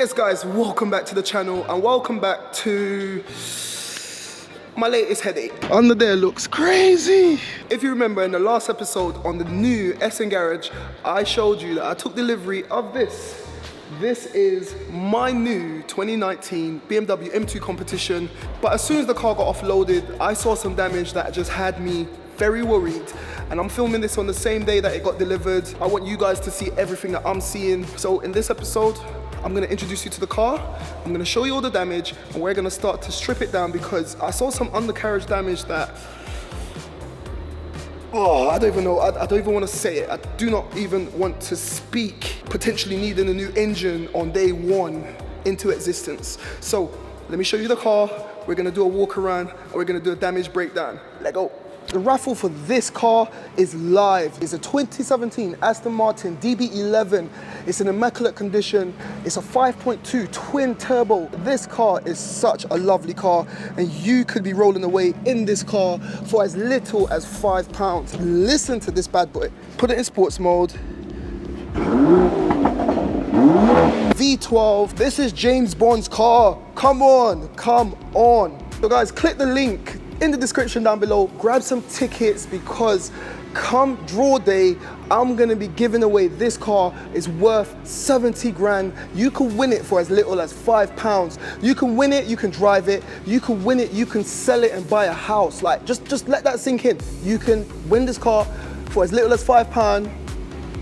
Yes guys, welcome back to the channel and welcome back to my latest headache. Under there looks crazy. If you remember in the last episode on the new SN Garage, I showed you that I took delivery of this. This is my new 2019 BMW M2 Competition. But as soon as the car got offloaded, I saw some damage that just had me very worried. And I'm filming this on the same day that it got delivered. I want you guys to see everything that I'm seeing. So in this episode, I'm gonna introduce you to the car, I'm gonna show you all the damage, and we're gonna start to strip it down because I saw some undercarriage damage that, I don't even know, I don't even wanna say it. I do not even want to speak potentially needing a new engine on day one into existence. So let me show you the car, we're gonna do a walk around, and we're gonna do a damage breakdown. Let's go. The raffle for this car is live. It's a 2017 Aston Martin DB11. It's in immaculate condition. It's a 5.2 twin turbo. This car is such a lovely car, and you could be rolling away in this car for as little as £5. Listen to this bad boy. Put it in sports mode. V12. This is James Bond's car. Come on, come on. So guys, click the link in the description down below, grab some tickets because come draw day, I'm gonna be giving away this car. It's worth 70 grand. You can win it for as little as £5. You can win it, you can drive it, you can win it, you can sell it and buy a house. Like, just let that sink in. You can win this car for as little as £5,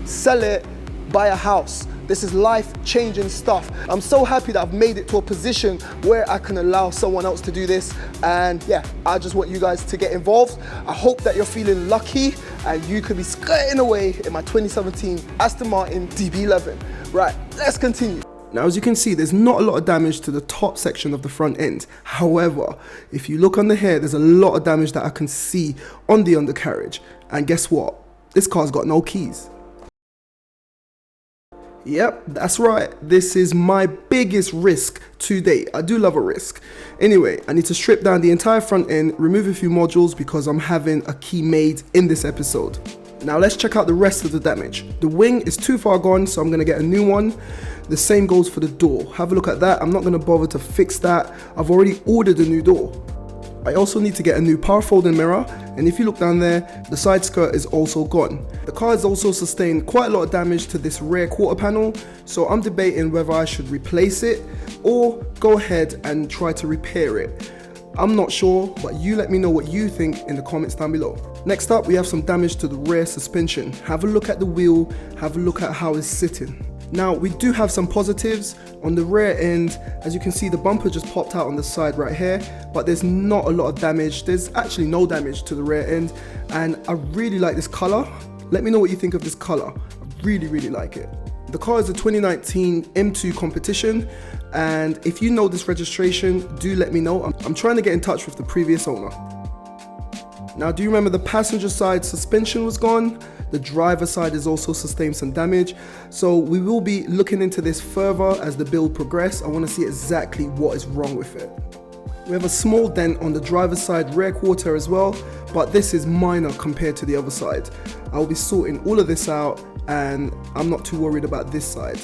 sell it, buy a house. This is life-changing stuff. I'm so happy that I've made it to a position where I can allow someone else to do this. And yeah, I just want you guys to get involved. I hope that you're feeling lucky and you could be skirting away in my 2017 Aston Martin DB11. Right, let's continue. Now, as you can see, there's not a lot of damage to the top section of the front end. However, if you look under here, there's a lot of damage that I can see on the undercarriage. And guess what? This car's got no keys. Yep, that's right. This is my biggest risk to date. I do love a risk. Anyway, I need to strip down the entire front end, remove a few modules because I'm having a key made in this episode. Now let's check out the rest of the damage. The wing is too far gone, so I'm gonna get a new one. The same goes for the door. Have a look at that. I'm not gonna bother to fix that. I've already ordered a new door. I also need to get a new power folding mirror, and if you look down there, the side skirt is also gone. The car has also sustained quite a lot of damage to this rear quarter panel, so I'm debating whether I should replace it or go ahead and try to repair it. I'm not sure, but you let me know what you think in the comments down below. Next up, we have some damage to the rear suspension. Have a look at the wheel, have a look at how it's sitting. Now, we do have some positives. On the rear end, as you can see, the bumper just popped out on the side right here, but there's not a lot of damage. There's actually no damage to the rear end, and I really like this color. Let me know what you think of this color. I really like it. The car is a 2019 M2 Competition, and if you know this registration, do let me know. I'm trying to get in touch with the previous owner. Now, do you remember the passenger side suspension was gone? The driver side has also sustained some damage. So we will be looking into this further as the build progresses. I want to see exactly what is wrong with it. We have a small dent on the driver's side rear quarter as well, but this is minor compared to the other side. I'll be sorting all of this out and I'm not too worried about this side.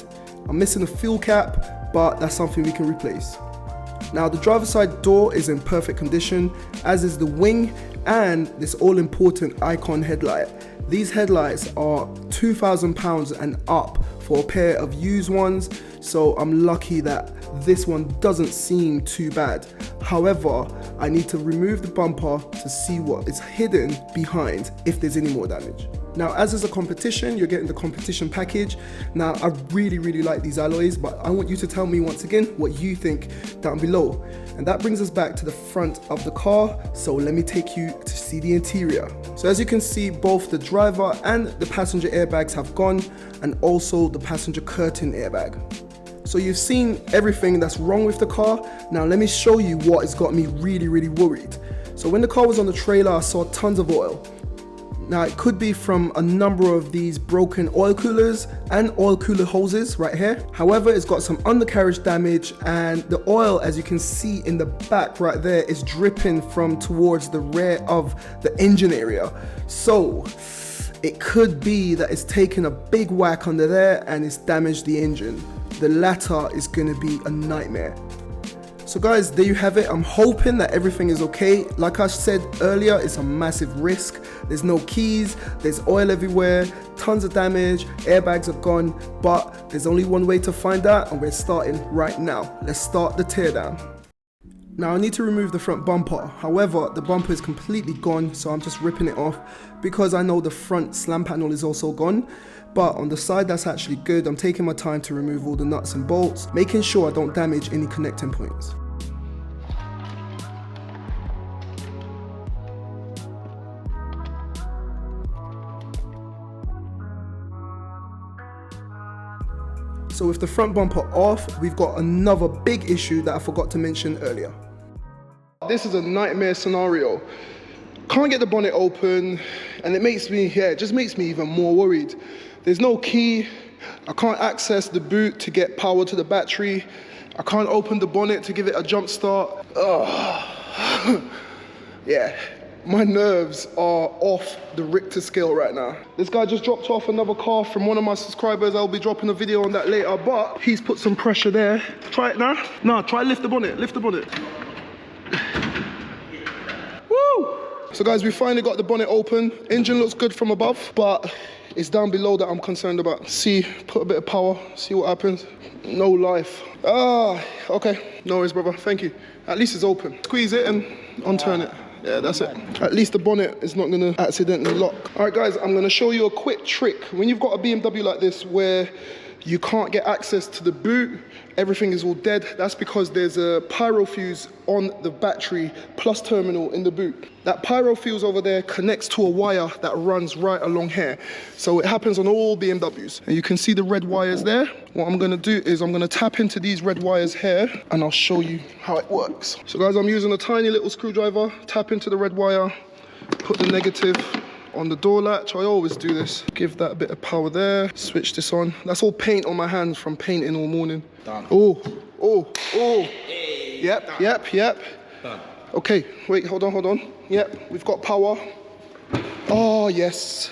I'm missing a fuel cap, but that's something we can replace. Now, the driver's side door is in perfect condition, as is the wing and this all-important icon headlight. These headlights are £2,000 and up for a pair of used ones, so I'm lucky that this one doesn't seem too bad. However, I need to remove the bumper to see what is hidden behind if there's any more damage. Now, as is a competition, you're getting the competition package. Now, I really like these alloys, but I want you to tell me once again what you think down below. And that brings us back to the front of the car. So let me take you to see the interior. So as you can see, both the driver and the passenger airbags have gone, and also the passenger curtain airbag. So you've seen everything that's wrong with the car. Now let me show you what has got me really worried. So when the car was on the trailer, I saw tons of oil. Now, it could be from a number of these broken oil coolers and oil cooler hoses right here. However, it's got some undercarriage damage, and the oil, as you can see in the back right there, is dripping from towards the rear of the engine area. So it could be that it's taken a big whack under there and it's damaged the engine. the latter is gonna be a nightmare. So guys, there you have it. I'm hoping that everything is okay. Like I said earlier, it's a massive risk. There's no keys, there's oil everywhere, tons of damage, airbags are gone, but there's only one way to find out, and we're starting right now. Let's start the teardown. Now I need to remove the front bumper. However, the bumper is completely gone, so I'm just ripping it off because I know the front slam panel is also gone. But on the side, that's actually good. I'm taking my time to remove all the nuts and bolts, making sure I don't damage any connecting points. So with the front bumper off, we've got another big issue that I forgot to mention earlier. This is a nightmare scenario. Can't get the bonnet open, and it just makes me even more worried. There's no key, I can't access the boot to get power to the battery, I can't open the bonnet to give it a jump start. Yeah, my nerves are off the Richter scale right now. This guy just dropped off another car from one of my subscribers. I'll be dropping a video on that later, but he's put some pressure there. Try it now. No, try lift the bonnet, lift the bonnet. Woo! So guys, we finally got the bonnet open. Engine looks good from above, but it's down below that I'm concerned about. See, put a bit of power, see what happens. No life. Okay. No worries, brother, thank you. At least it's open. Squeeze it and unturn it. Yeah, that's it. At least the bonnet is not gonna accidentally lock. All right, guys, I'm gonna show you a quick trick. When you've got a BMW like this where you can't get access to the boot, everything is all dead, that's because there's a pyro fuse on the battery plus terminal in the boot. That pyro fuse over there connects to a wire that runs right along here. So it happens on all BMWs. And you can see the red wires there. What I'm gonna do is I'm gonna tap into these red wires here and I'll show you how it works. So guys, I'm using a tiny little screwdriver, tap into the red wire, put the negative on the door latch. I always do this. Give that a bit of power there, switch this on. That's all paint on my hands from painting all morning. Done. Oh. Hey, yep, done. Yep. Done. Okay, wait, hold on. Yep, we've got power. Oh, yes.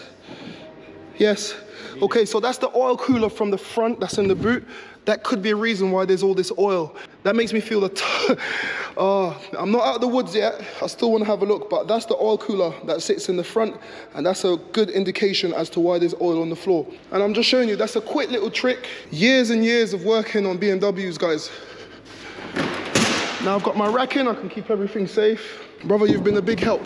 Okay, so that's the oil cooler from the front that's in the boot. That could be a reason why there's all this oil. That makes me feel that, I'm not out of the woods yet. I still want to have a look, but that's the oil cooler that sits in the front, and that's a good indication as to why there's oil on the floor. And I'm just showing you, that's a quick little trick. Years and years of working on BMWs, guys. Now I've got my rack in, I can keep everything safe. Brother, you've been a big help.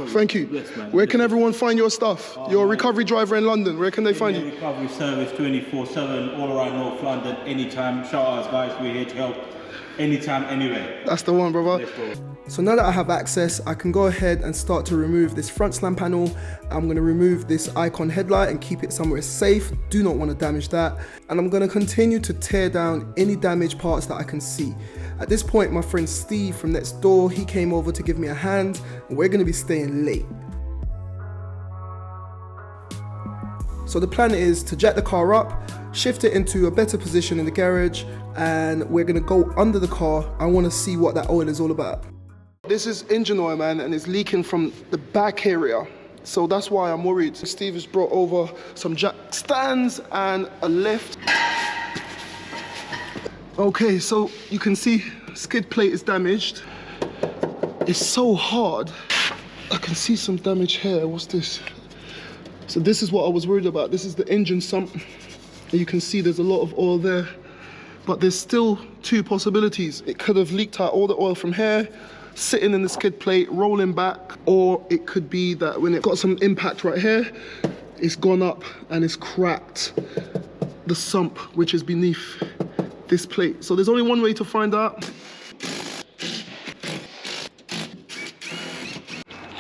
Thank you. Yes, man. Where can everyone find your stuff? You're a recovery driver in London. Where can they find you? Recovery service 24/7 all around North London, anytime. Shout out, guys. We're here to help anytime, anywhere. That's the one, brother. So now that I have access, I can go ahead and start to remove this front slam panel. I'm going to remove this icon headlight and keep it somewhere safe. Do not want to damage that. And I'm going to continue to tear down any damaged parts that I can see. At this point, my friend Steve from next door, he came over to give me a hand, and we're going to be staying late. So the plan is to jack the car up, shift it into a better position in the garage, and we're going to go under the car. I want to see what that oil is all about. This is engine oil, man, and it's leaking from the back area. So that's why I'm worried. Steve has brought over some jack stands and a lift. Okay, so you can see skid plate is damaged. It's so hard. I can see some damage here. What's this? So this is what I was worried about. This is the engine sump. And you can see there's a lot of oil there. But there's still two possibilities. It could have leaked out all the oil from here, sitting in the skid plate, rolling back, or it could be that when it got some impact right here, it's gone up and it's cracked the sump, which is beneath this plate. So there's only one way to find out.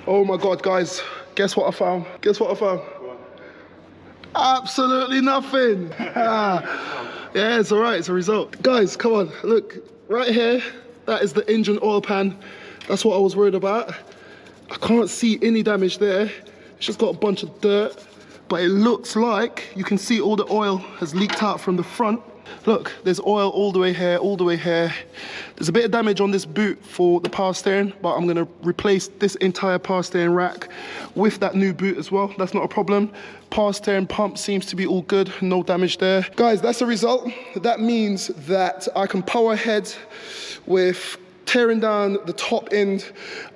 Oh my God, guys, guess what I found? Absolutely nothing. Yeah, it's all right, it's a result. Guys, come on, look, right here, that is the engine oil pan. That's what I was worried about. I can't see any damage there. It's just got a bunch of dirt, but it looks like you can see all the oil has leaked out from the front. Look, there's oil all the way here, all the way here. There's a bit of damage on this boot for the power steering, but I'm gonna replace this entire power steering rack with that new boot as well. That's not a problem. Power steering pump seems to be all good, no damage there. Guys, that's the result. That means that I can power ahead with tearing down the top end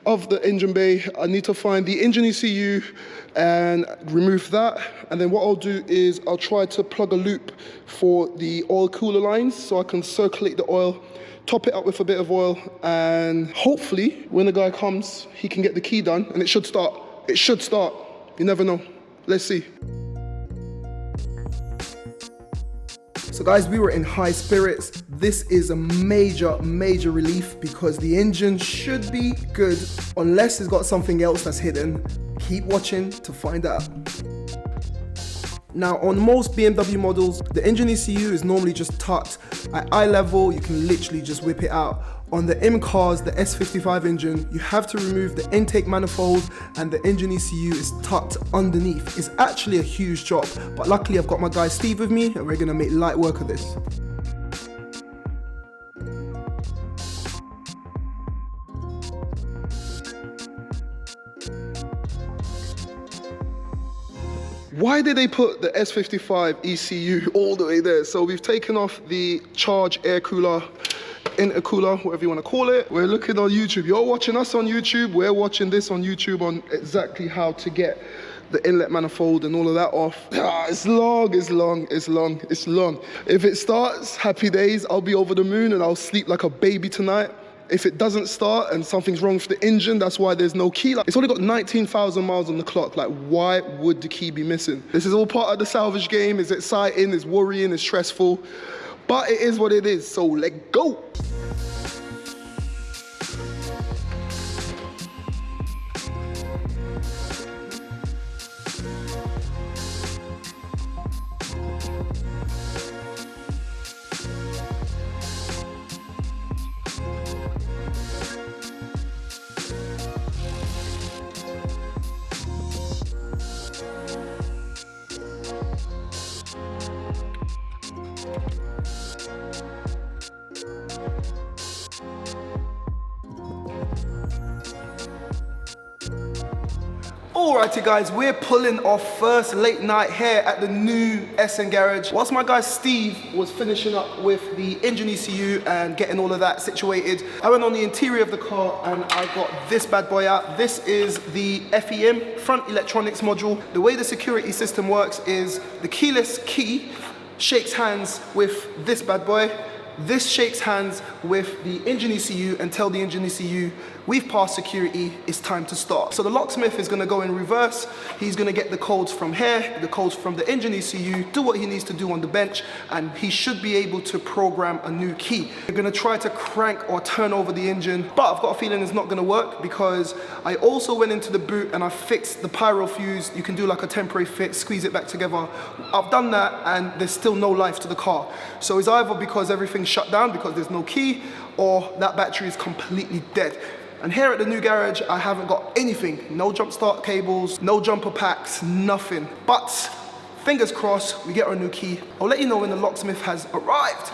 of the engine bay. I need to find the engine ECU and remove that. And then what I'll do is I'll try to plug a loop for the oil cooler lines so I can circulate the oil, top it up with a bit of oil, and hopefully when the guy comes, he can get the key done and it should start. It should start. You never know. Let's see. So guys, we were in high spirits. This is a major relief because the engine should be good unless it's got something else that's hidden. Keep watching to find out. Now, on most BMW models, the engine ECU is normally just tucked at eye level. You can literally just whip it out. On the M cars, the S55 engine, you have to remove the intake manifold and the engine ECU is tucked underneath. It's actually a huge job, but luckily I've got my guy Steve with me and we're gonna make light work of this. Why did they put the S55 ECU all the way there? So we've taken off the charge air cooler, intercooler, whatever you want to call it. We're looking on YouTube. You're watching us on YouTube. We're watching this on YouTube on exactly how to get the inlet manifold and all of that off. It's long. If it starts, happy days. I'll be over the moon and I'll sleep like a baby tonight. If it doesn't start and something's wrong with the engine, that's why there's no key. Like, it's only got 19,000 miles on the clock. Like, why would the key be missing? This is all part of the salvage game. It's exciting, it's worrying, it's stressful, but it is what it is, so let go. Alrighty guys, we're pulling our first late night here at the new SN Garage. Whilst my guy Steve was finishing up with the engine ECU and getting all of that situated, I went on the interior of the car and I got this bad boy out. This is the FEM, front electronics module. The way the security system works is the keyless key shakes hands with this bad boy. This shakes hands with the engine ECU and tell the engine ECU, we've passed security, it's time to start. So the locksmith is gonna go in reverse. He's gonna get the codes from here, the codes from the engine ECU, do what he needs to do on the bench, and he should be able to program a new key. We're gonna try to crank or turn over the engine, but I've got a feeling it's not gonna work because I also went into the boot and I fixed the pyro fuse. You can do like a temporary fix, squeeze it back together. I've done that and there's still no life to the car. So it's either because everything's shut down because there's no key, or that battery is completely dead. And here at the new garage, I haven't got anything. No jump start cables, no jumper packs, nothing. But fingers crossed, we get our new key. I'll let you know when the locksmith has arrived.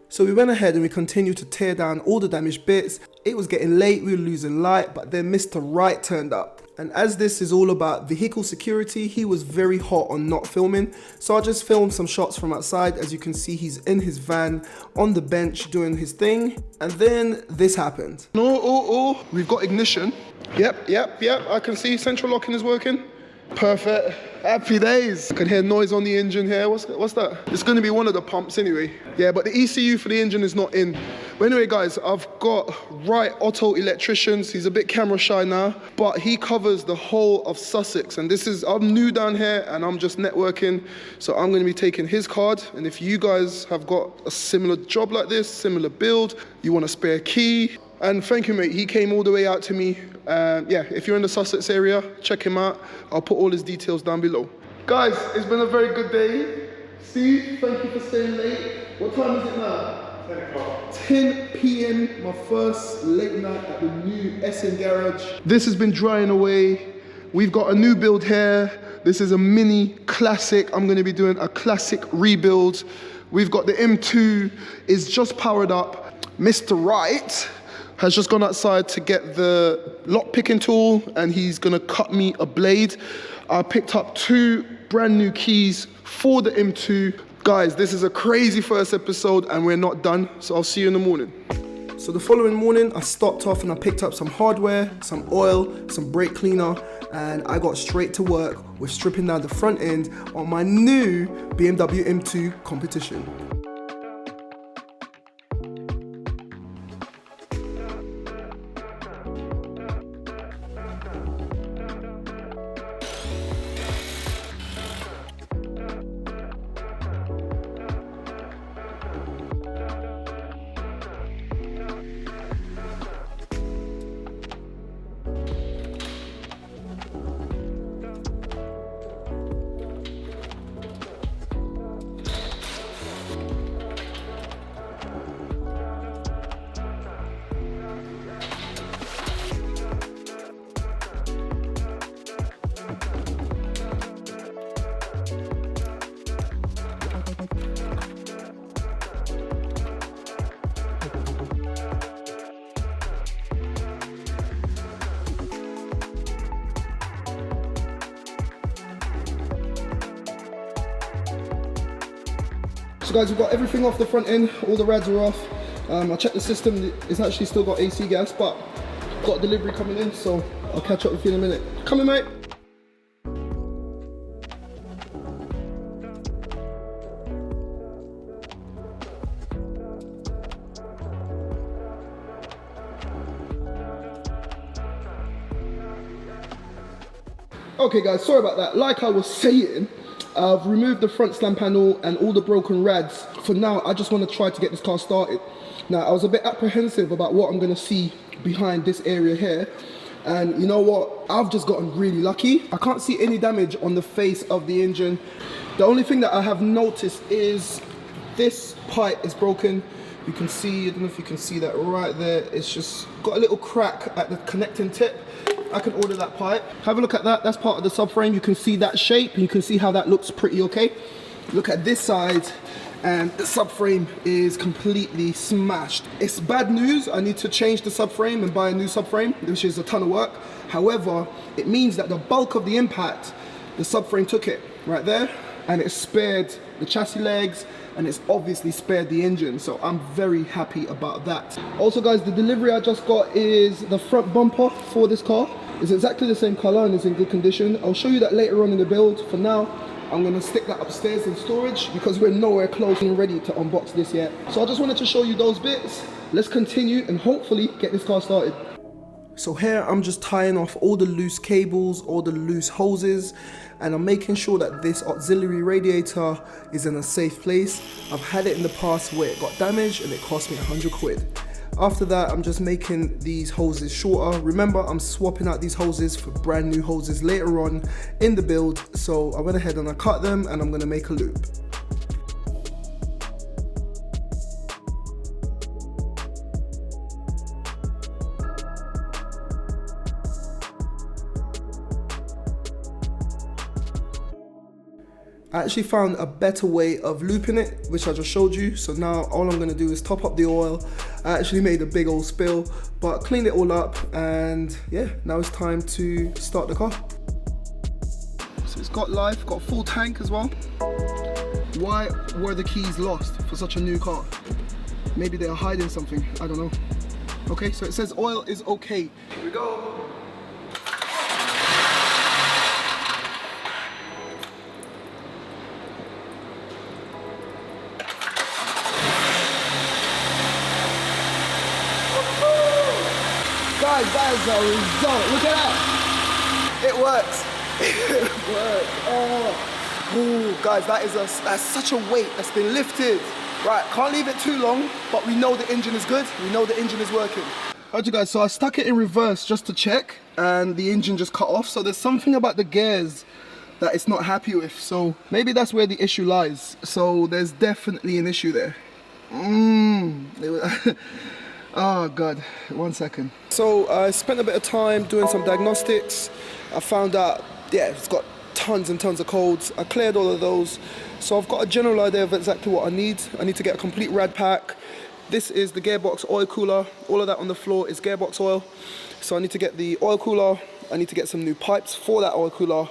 So we went ahead and we continued to tear down all the damaged bits. It was getting late, we were losing light, but then Mr. Wright turned up. And as this is all about vehicle security, he was very hot on not filming. So I just filmed some shots from outside. As you can see, he's in his van on the bench doing his thing. And then this happened. Oh, we've got ignition. Yep, I can see central locking is working. Perfect. Happy days. I can hear noise on the engine here. What's that? It's going to be one of the pumps anyway. Yeah, but the ECU for the engine is not in. But anyway, guys, I've got Wright Auto Electricians. He's a bit camera shy now, but he covers the whole of Sussex. And I'm new down here and I'm just networking. So I'm going to be taking his card. And if you guys have got a similar job like this, similar build, you want a spare key, and thank you, mate. He came all the way out to me. Yeah, if you're in the Sussex area, check him out. I'll put all his details down below. Guys, it's been a very good day. Steve, thank you for staying late. What time is it now? 10 o'clock. 10 p.m, my first late night at the new SN Garage. This has been drying away. We've got a new build here. This is a mini classic. I'm gonna be doing a classic rebuild We've got the M2 is just powered up. Mr. Wright has just gone outside to get the lock picking tool and he's gonna cut me a blade. I picked up 2 brand new keys for the M2. Guys, this is a crazy first episode and we're not done, so I'll see you in the morning. So the following morning, I stopped off and I picked up some hardware, some oil, some brake cleaner, and I got straight to work with stripping down the front end on my new BMW M2 competition. So guys, we've got everything off the front end, all the rads are off. I checked the system, it's actually still got AC gas, but got a delivery coming in, so I'll catch up with you in a minute. Come in, mate. Okay guys, sorry about that. Like I was saying, I've removed the front slam panel and all the broken rads. For now, I just want to try to get this car started. Now, I was a bit apprehensive about what I'm going to see behind this area here. And you know what? I've just gotten really lucky. I can't see any damage on the face of the engine. The only thing that I have noticed is this pipe is broken. You can see, I don't know if you can see that right there. It's just got a little crack at the connecting tip. I can order that pipe. Have a look at that. That's part of the subframe. You can see that shape and you can see how that looks pretty okay. Look at this side and the subframe is completely smashed. It's bad news. I need to change the subframe and buy a new subframe, which is a ton of work. However, it means that the bulk of the impact, the subframe took it right there and it spared the chassis legs and it's obviously spared the engine, so I'm very happy about that. Also guys, the delivery I just got is the front bumper for this car. It's exactly the same color and it's in good condition. I'll show you that later on in the build. For now, I'm gonna stick that upstairs in storage because we're nowhere close and ready to unbox this yet. So I just wanted to show you those bits. Let's continue and hopefully get this car started. So here I'm just tying off all the loose cables, all the loose hoses, and I'm making sure that this auxiliary radiator is in a safe place. I've had it in the past where it got damaged and it cost me 100 quid. After that, I'm just making these hoses shorter. Remember, I'm swapping out these hoses for brand new hoses later on in the build. So I went ahead and I cut them and I'm gonna make a loop. I actually found a better way of looping it, which I just showed you. So now all I'm gonna do is top up the oil. I actually made a big old spill, but cleaned it all up and yeah, now it's time to start the car. So it's got life, got a full tank as well. Why were the keys lost for such a new car? Maybe they are hiding something, I don't know. Okay, so it says oil is okay. Here we go. Guys, that is the result. Look at that. It works. It works. Oh. Ooh, guys, that's such a weight that's been lifted. Right, can't leave it too long, but we know the engine is good. We know the engine is working. Alright, you guys, so I stuck it in reverse just to check, and the engine just cut off. So there's something about the gears that it's not happy with. So maybe that's where the issue lies. So there's definitely an issue there. Oh God, 1 second. So I spent a bit of time doing some diagnostics. I found out, yeah, it's got tons and tons of codes. I cleared all of those. So I've got a general idea of exactly what I need. I need to get a complete rad pack. This is the gearbox oil cooler. All of that on the floor is gearbox oil. So I need to get the oil cooler. I need to get some new pipes for that oil cooler.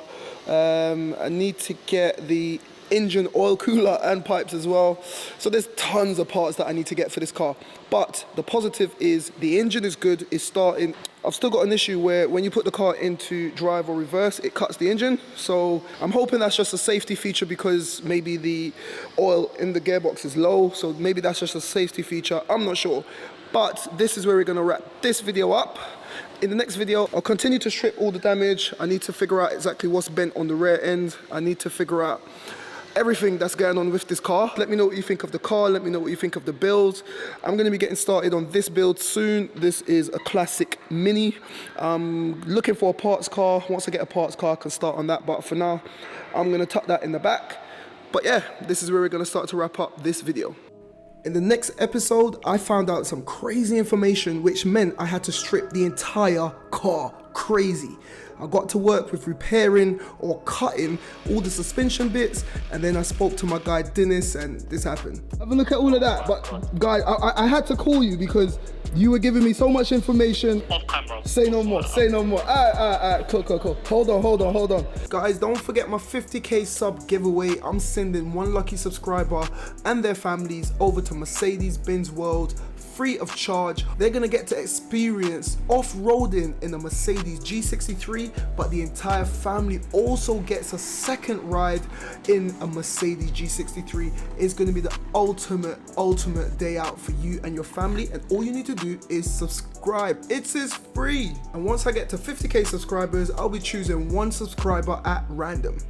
I need to get the engine oil cooler and pipes as well. So there's tons of parts that I need to get for this car. But the positive is the engine is good, it's starting. I've still got an issue where when you put the car into drive or reverse, it cuts the engine. So I'm hoping that's just a safety feature because maybe the oil in the gearbox is low. So maybe that's just a safety feature, I'm not sure. But this is where we're gonna wrap this video up. In the next video, I'll continue to strip all the damage. I need to figure out exactly what's bent on the rear end. I need to figure out everything that's going on with this car. Let me know what you think of the car. Let me know what you think of the build. I'm going to be getting started on this build soon. This is a classic Mini. I'm looking for a parts car. Once I get a parts car, I can start on that. But for now, I'm going to tuck that in the back. But yeah, this is where we're going to start to wrap up this video. In the next episode, I found out some crazy information which meant I had to strip the entire car. Crazy. I got to work with repairing or cutting all the suspension bits, and then I spoke to my guy Dennis and this happened. Have a look at all of that, but guy, I had to call you because you were giving me so much information. Off camera. Say no more, say no more. Cool. Hold on. Guys, don't forget my 50k sub giveaway. I'm sending one lucky subscriber and their families over to Mercedes-Benz World free of charge. They're gonna get to experience off-roading in a Mercedes G63, but the entire family also gets a second ride in a Mercedes G63. It's gonna be the ultimate day out for you and your family, and all you need to do is subscribe. It is free. And once I get to 50k subscribers, I'll be choosing one subscriber at random.